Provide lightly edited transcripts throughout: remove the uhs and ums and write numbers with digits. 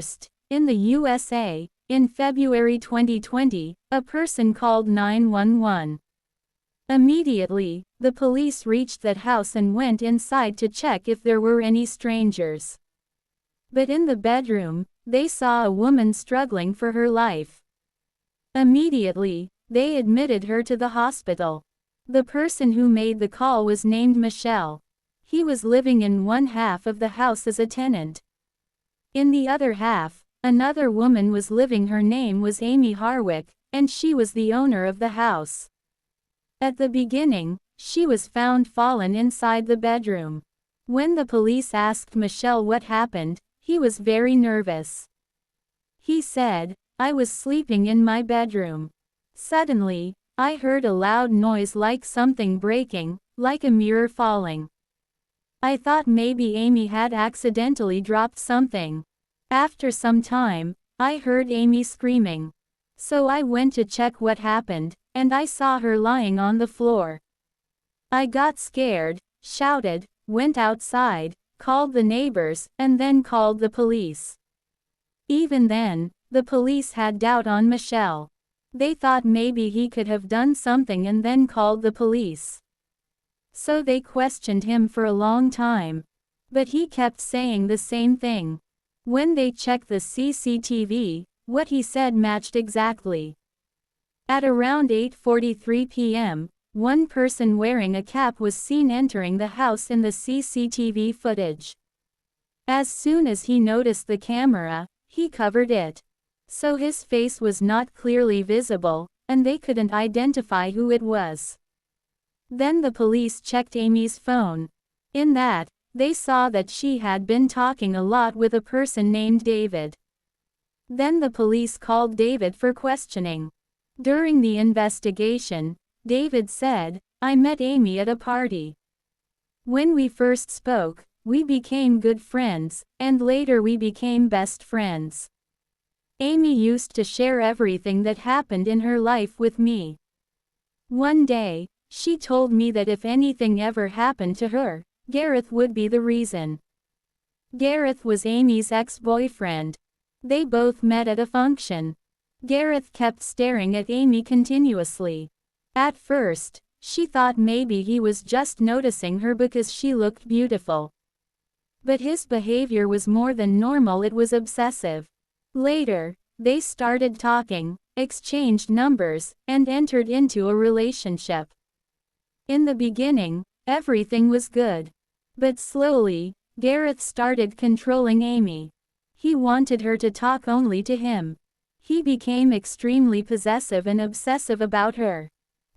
First, in the USA, in February 2020, a person called 911. Immediately, the police reached that house and went inside to check if there were any strangers. But in the bedroom, they saw a woman struggling for her life. Immediately, they admitted her to the hospital. The person who made the call was named Michelle. He was living in one half of the house as a tenant. In the other half, another woman was living. Her name was Amie Harwick, and she was the owner of the house. At the beginning, she was found fallen inside the bedroom. When the police asked Michelle what happened, he was very nervous. He said, "I was sleeping in my bedroom. Suddenly, I heard a loud noise like something breaking, like a mirror falling. I thought maybe Amie had accidentally dropped something. After some time, I heard Amie screaming. So I went to check what happened, and I saw her lying on the floor. I got scared, shouted, went outside, called the neighbors, and then called the police. Even then, the police had doubt on Michelle. They thought maybe he could have done something and then called the police. So they questioned him for a long time. But he kept saying the same thing. When they checked the CCTV, what he said matched exactly. At around 8:43 p.m., one person wearing a cap was seen entering the house in the CCTV footage. As soon as he noticed the camera, he covered it. So his face was not clearly visible, and they couldn't identify who it was. Then the police checked Amie's phone. In that, they saw that she had been talking a lot with a person named David. Then the police called David for questioning. During the investigation, David said, "I met Amie at a party. When we first spoke, we became good friends, and later we became best friends. Amie used to share everything that happened in her life with me. One day, she told me that if anything ever happened to her, Gareth would be the reason." Gareth was Amie's ex-boyfriend. They both met at a function. Gareth kept staring at Amie continuously. At first, she thought maybe he was just noticing her because she looked beautiful. But his behavior was more than normal. It was obsessive. Later, they started talking, exchanged numbers, and entered into a relationship. In the beginning, everything was good. But slowly, Gareth started controlling Amie. He wanted her to talk only to him. He became extremely possessive and obsessive about her.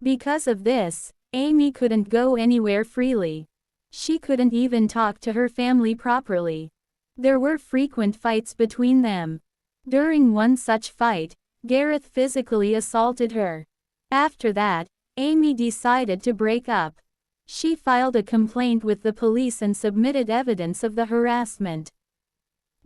Because of this, Amie couldn't go anywhere freely. She couldn't even talk to her family properly. There were frequent fights between them. During one such fight, Gareth physically assaulted her. After that, Amie decided to break up. She filed a complaint with the police and submitted evidence of the harassment.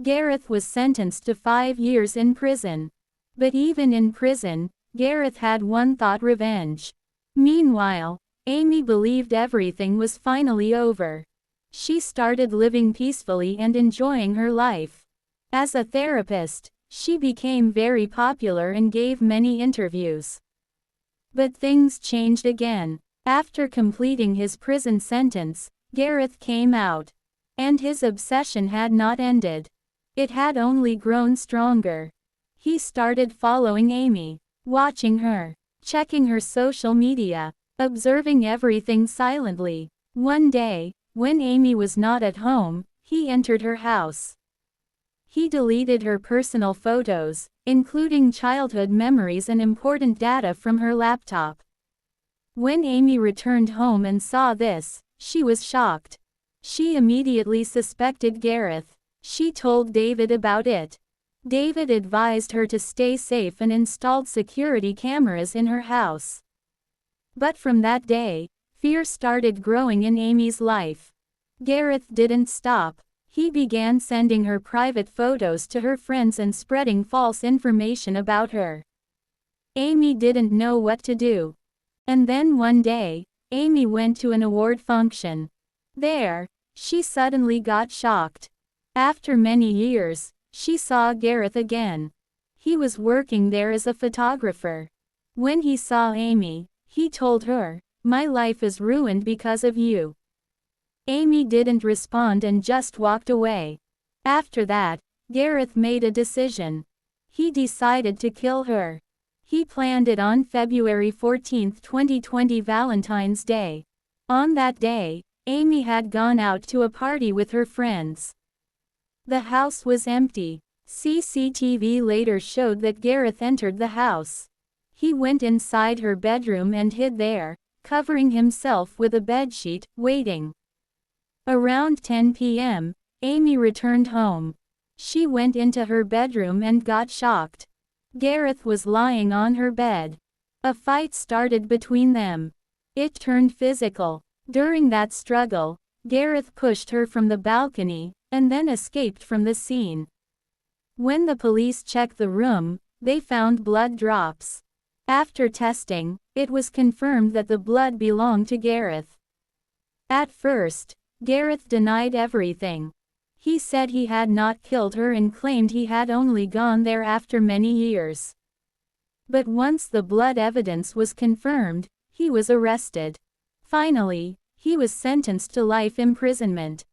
Gareth was sentenced to 5 years in prison. But even in prison, Gareth had one thought: revenge. Meanwhile, Amie believed everything was finally over. She started living peacefully and enjoying her life. As a therapist, she became very popular and gave many interviews. But things changed again. After completing his prison sentence, Gareth came out. And his obsession had not ended. It had only grown stronger. He started following Amie, watching her, checking her social media, observing everything silently. One day, when Amie was not at home, he entered her house. He deleted her personal photos, including childhood memories and important data from her laptop. When Amie returned home and saw this, she was shocked. She immediately suspected Gareth. She told David about it. David advised her to stay safe and installed security cameras in her house. But from that day, fear started growing in Amie's life. Gareth didn't stop. He began sending her private photos to her friends and spreading false information about her. Amie didn't know what to do. And then one day, Amie went to an award function. There, she suddenly got shocked. After many years, She saw Gareth again. He was working there as a photographer. When he saw Amie, he told her, "My life is ruined because of you." Amie didn't respond and just walked away. After that, Gareth made a decision. He decided to kill her. He planned it on February 14, 2020, Valentine's Day. On that day, Amie had gone out to a party with her friends. The house was empty. CCTV later showed that Gareth entered the house. He went inside her bedroom and hid there, covering himself with a bedsheet, waiting. Around 10 p.m., Amie returned home. She went into her bedroom and got shocked. Gareth was lying on her bed. A fight started between them. It turned physical. During that struggle, Gareth pushed her from the balcony, and then escaped from the scene. When the police checked the room, they found blood drops. After testing, it was confirmed that the blood belonged to Gareth. At first, Gareth denied everything. He said he had not killed her and claimed he had only gone there after many years. But once the blood evidence was confirmed, he was arrested. Finally, he was sentenced to life imprisonment.